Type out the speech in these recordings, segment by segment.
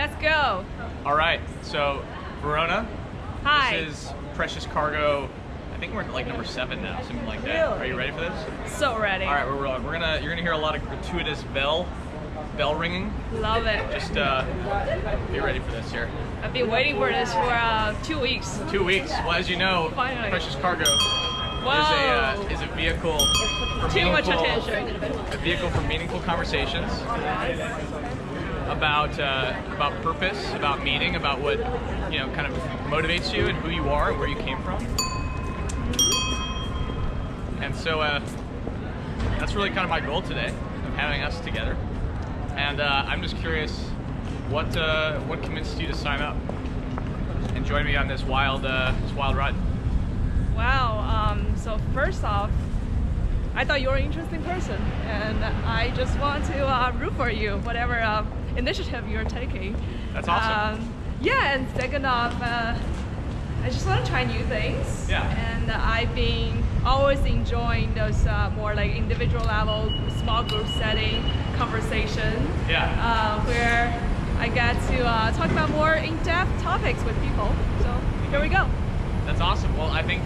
Let's go. All right, so Verona. Hi. This is Precious Cargo. I think we're at like number 7 now, something like that. Really? Are you ready for this? So ready. All right, you're gonna hear a lot of gratuitous bell ringing. Love it. Just be ready for this here. I've been waiting for this for 2 weeks. 2 weeks. Well, as you know, Finally. Precious Cargo Whoa. is a vehicle for Too much meaningful- attention. A vehicle for meaningful conversations about purpose, about meaning, about what kind of motivates you and who you are and where you came from. And so that's really kind of my goal today, of having us together. And I'm just curious, what convinced you to sign up and join me on this wild ride? Wow. So first off, I thought you were an interesting person, and I just want to root for you, whatever initiative you're taking. That's awesome. Yeah, and second off, I just want to try new things. Yeah. And I've been always enjoying those more like individual level, small group setting conversation. Yeah. Where I get to talk about more in-depth topics with people. So here we go. That's awesome. Well, I think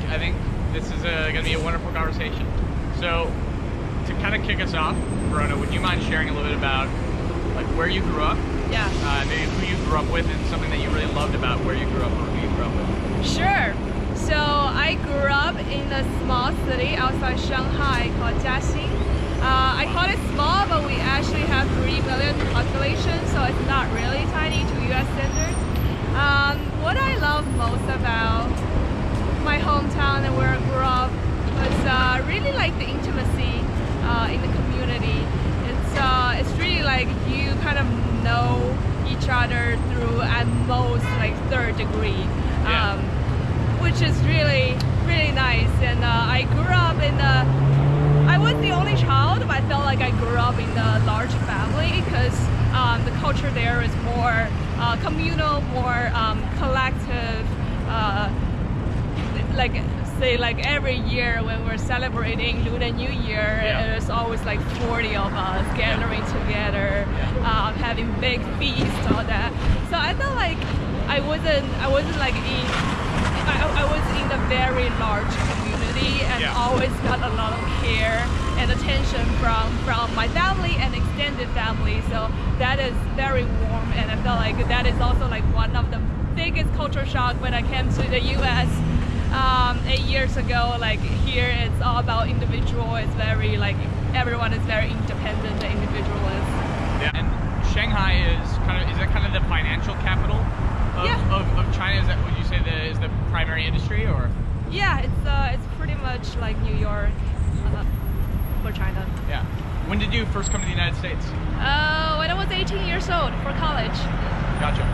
this is going to be a wonderful conversation. So, to kind of kick us off, Verona, would you mind sharing a little bit about like where you grew up? Yeah. Maybe who you grew up with and something that you really loved about where you grew up or who you grew up with. Sure. So I grew up in a small city outside Shanghai called Jiaxing. I call it small, but we actually have 3 million population, so it's not really tiny to U.S. standards. What I love most about my hometown and where I grew up was really like the intimacy in the community. It's really like you kind of know each other through at most like third degree, which is really nice. And I grew up in I was the only child, but I felt like I grew up in a large family because the culture there is more communal, more collective. Like every year when we're celebrating Lunar New Year, there's always like 40 of us gathering together, having big feasts, all that. So I felt like I wasn't like I was in a very large community and always got a lot of care and attention from my family and extended family. So that is very warm, and I felt like that is also like one of the biggest culture shock when I came to the U.S. 8 years ago. Like here, it's all about individual. It's very like everyone is very independent and individualist. Yeah, and Shanghai is that kind of the financial capital of China? Is that, would you say, is the primary industry, or? Yeah, it's pretty much like New York for China. Yeah. When did you first come to the United States? When I was 18 years old for college. Gotcha.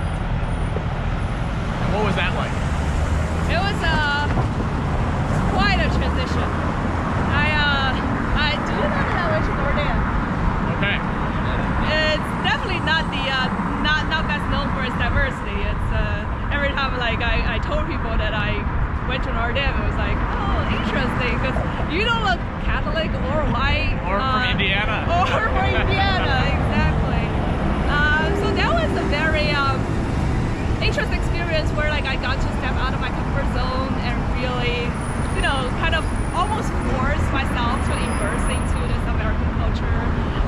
And what was that like? It was quite a transition. I do know that I went to Notre Dame. Okay. It's definitely not best known for its diversity. It's every time like I told people that I went to Notre Dame, it was like, oh, interesting, because you don't look Catholic or white. Or from Indiana. Or from Indiana, exactly. So that was a very interesting experience where like I got to step out of my comfort zone and really, kind of almost force myself to immerse into this American culture,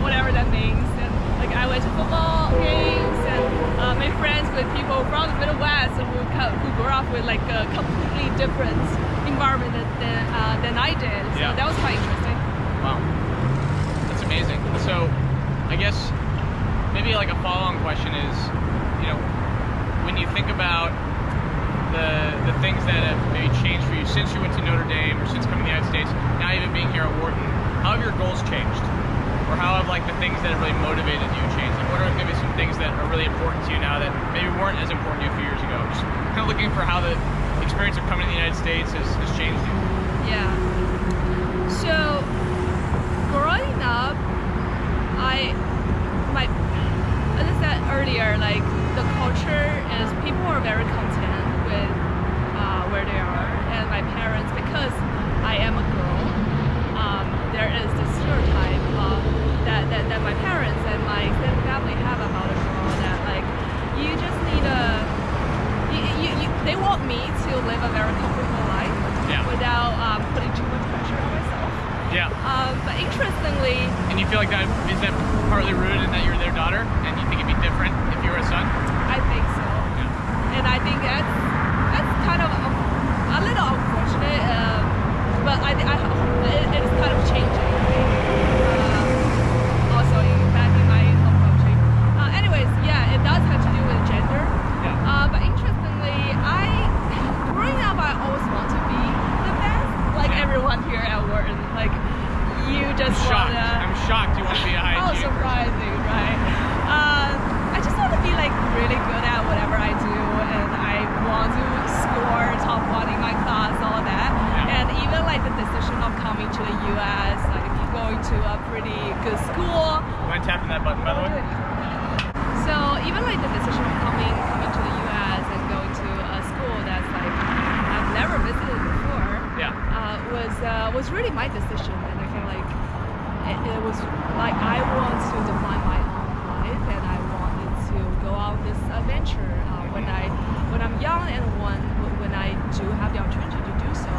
whatever that means. And like I went to football games and made friends with people from the Midwest who grew up with like a completely different environment than I did. So that was quite interesting. Wow, that's amazing. So I guess maybe like a follow-on question is, when you think about the things that have maybe changed for you since you went to Notre Dame or since coming to the United States, now even being here at Wharton, how have your goals changed? Or how have like the things that have really motivated you changed? Like what are maybe some things that are really important to you now that maybe weren't as important to you a few years ago? Just kind of looking for how the experience of coming to the United States has changed you. Yeah. So growing up, as I said earlier, like the culture is people are very content with where they are, and my parents, because I am a girl, there is this stereotype that my parents and my extended family have about a girl, that like you just helped me to live a very comfortable life without putting too much pressure on myself. Yeah. But interestingly, And you feel like that is that partly rooted in that you're their daughter, and you think it'd be different if you were a son? I think so. Yeah. And I think that's kind of a little unfortunate, but I it is kind of changing. Also, back in my home country. Anyways, yeah, it does have to do with gender. Yeah. But interestingly, growing up, I always want to be the best, like everyone here at Wharton. Like, you just Shocked. wanna. I'm shocked you want to be a high Oh, achiever. surprising, right? I just want to be like really good at whatever I do, and I want to score top one in my class, all that. Yeah. And even like the decision of coming to the U.S., like going to a pretty good school. You mind tapping that button, by the way? So even like the decision of coming to the U.S. and going to a school that's like I've never visited before. Yeah. Was really my decision, and I feel like it was like I want to define my own life, and I wanted to go on this adventure when I'm young, and when I do have the opportunity to do so.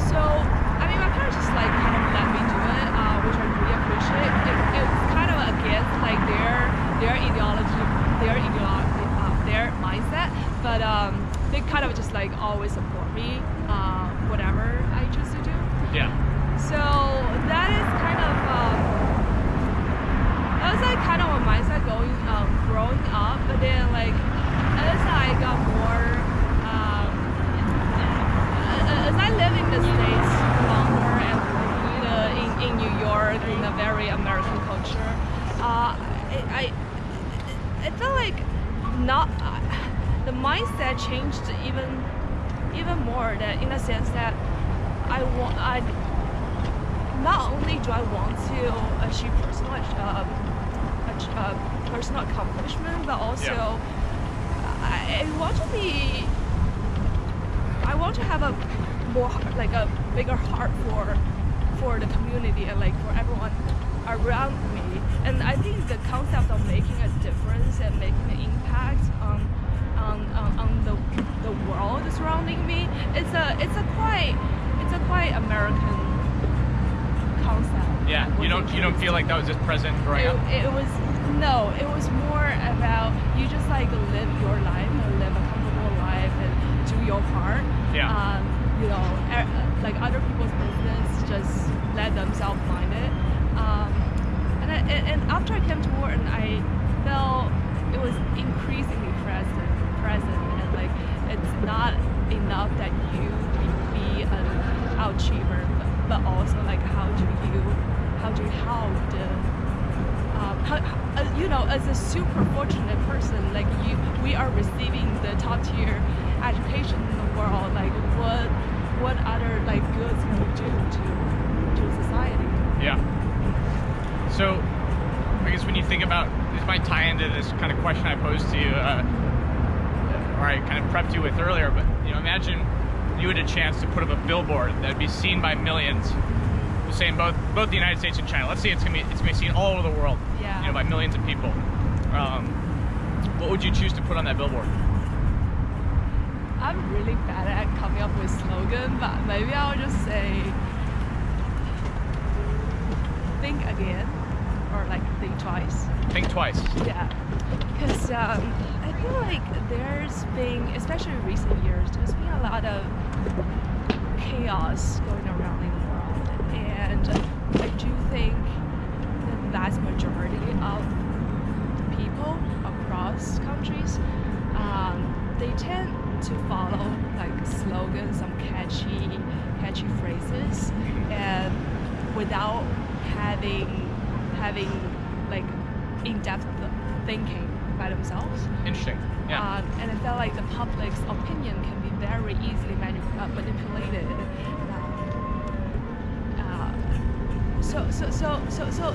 So I mean, my parents just like kind of let me do it, which I really appreciate. It was kind of against like their ideology, their mindset, but they kind of just like always support me, whatever I choose to do. Yeah. So that is kind of that was like kind of a mindset growing up, but then like as I got more as I live in the States longer and in New York in a very American culture, I felt like not the mindset changed even more, that in a sense that I not only do I want to achieve personal accomplishment, but also I want to have a more like a bigger heart for the community and like for everyone around me. And I think the concept of making a difference and making an impact on the world surrounding me, it's a quite American concept. Yeah. You don't feel like that was just present growing up? It was more about you just like live your life and live a comfortable life and do your part. Yeah. You know, like other people's business, just let themselves mind it. And after I came to Wharton, I felt it was increasingly present, and like it's not enough that you be an achiever, but also like how do you help you know, as a super fortunate person, like we are receiving the top tier education in the world. Like what other like goods can we do to society? Yeah. So, I guess when you think about, this might tie into this kind of question I posed to you, or I kind of prepped you with earlier, but you know, imagine you had a chance to put up a billboard that would be seen by millions, say in both the United States and China. Let's say it's gonna be seen all over the world, Yeah. you know, by millions of people. What would you choose to put on that billboard? I'm really bad at coming up with slogan, but maybe I'll just say think again, or like think twice. Think twice. Yeah, because I feel like there's been, especially in recent years, there's been a lot of chaos going around in the world, and I do think the vast majority of the people across countries, they tend to follow like slogans, some catchy phrases, and without having like in-depth thinking by themselves. Interesting. Yeah. And I felt like the public's opinion can be very easily manipulated.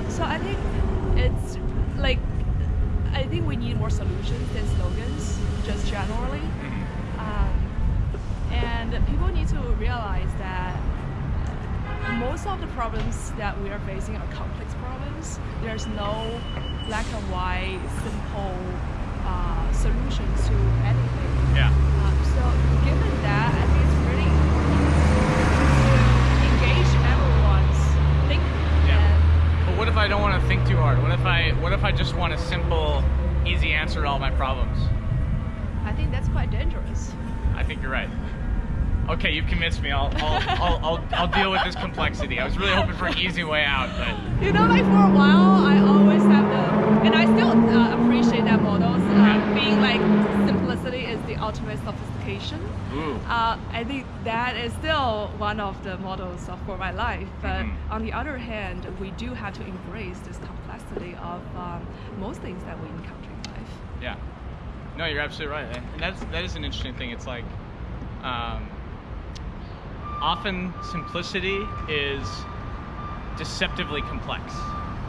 So I think it's like, I think we need more solutions than slogans, just generally. And people need to realize that most of the problems that we are facing are complex problems. There's no black and white, simple solutions to anything. Yeah. single easy answer to all my problems. I think that's quite dangerous. I think you're right. Okay, you've convinced me. I'll deal with this complexity. I was really hoping for an easy way out, but You know, like for a while, I always have and I still appreciate that models being like simplicity is the ultimate sophistication. ooh, I think that is still one of the models for my life. But on the other hand, we do have to embrace this complexity of most things that we encounter in life. yeah. No, you're absolutely right, and that is an interesting thing. It's like often simplicity is deceptively complex,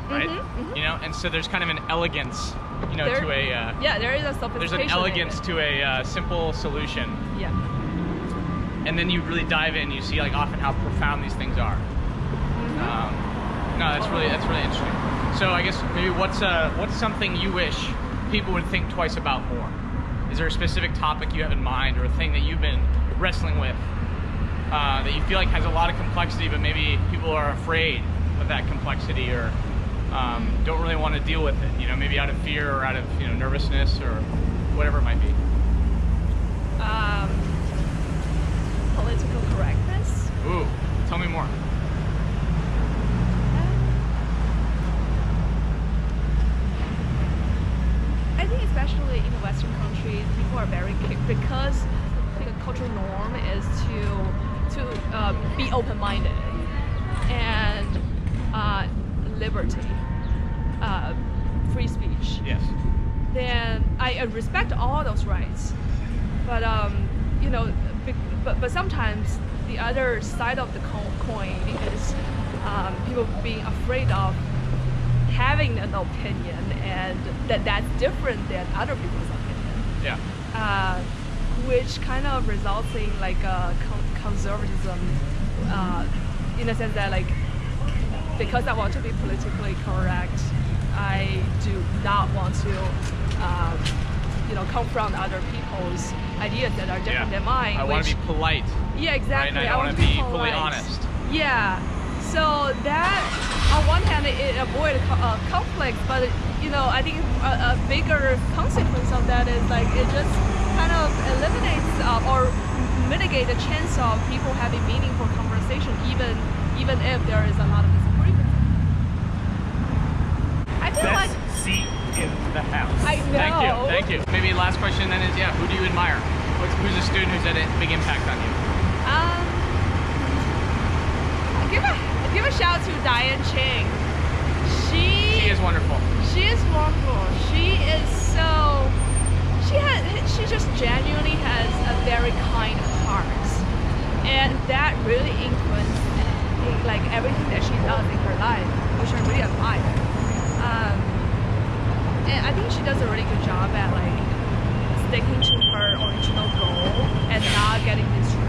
right? You know, and so there's kind of an elegance, you know, to a yeah, there is a sophistication. there's an elegance to a simple solution. Yeah. And then you really dive in, you see like often how profound these things are. No, that's really interesting. So I guess maybe what's something you wish people would think twice about more? Is there a specific topic you have in mind, or a thing that you've been wrestling with that you feel like has a lot of complexity, but maybe people are afraid of that complexity, or don't really want to deal with it? You know, maybe out of fear or out of nervousness or whatever it might be. Political correctness. Ooh, tell me more. I think especially in the Western countries, people are very because the cultural norm is to be open-minded and liberty, free speech. Yes. Then I respect all those rights, but but sometimes the other side of the coin is people being afraid of having an opinion, and that's different than other people's opinion. Yeah. Which kind of results in like conservatism, in the sense that like because I want to be politically correct, I do not want to confront other people's ideas that are different than mine. I want to be polite. Yeah, exactly. Right? And I want to be fully honest. Yeah. So that, on one hand, it avoids conflict, but I think a bigger consequence of that is like it just kind of eliminates or mitigate the chance of people having meaningful conversation, even if there is a lot of disagreement. I feel like seat in the house. I know. Thank you. Maybe last question then is, who do you admire? Who's a student who's had a big impact on you? Give a shout to Diane Ching. She is wonderful. She is wonderful. She just genuinely has a very kind heart, and that really influenced like everything that she does in her life, which I really admire. And I think she does a really good job at like sticking to her original goal and not getting distracted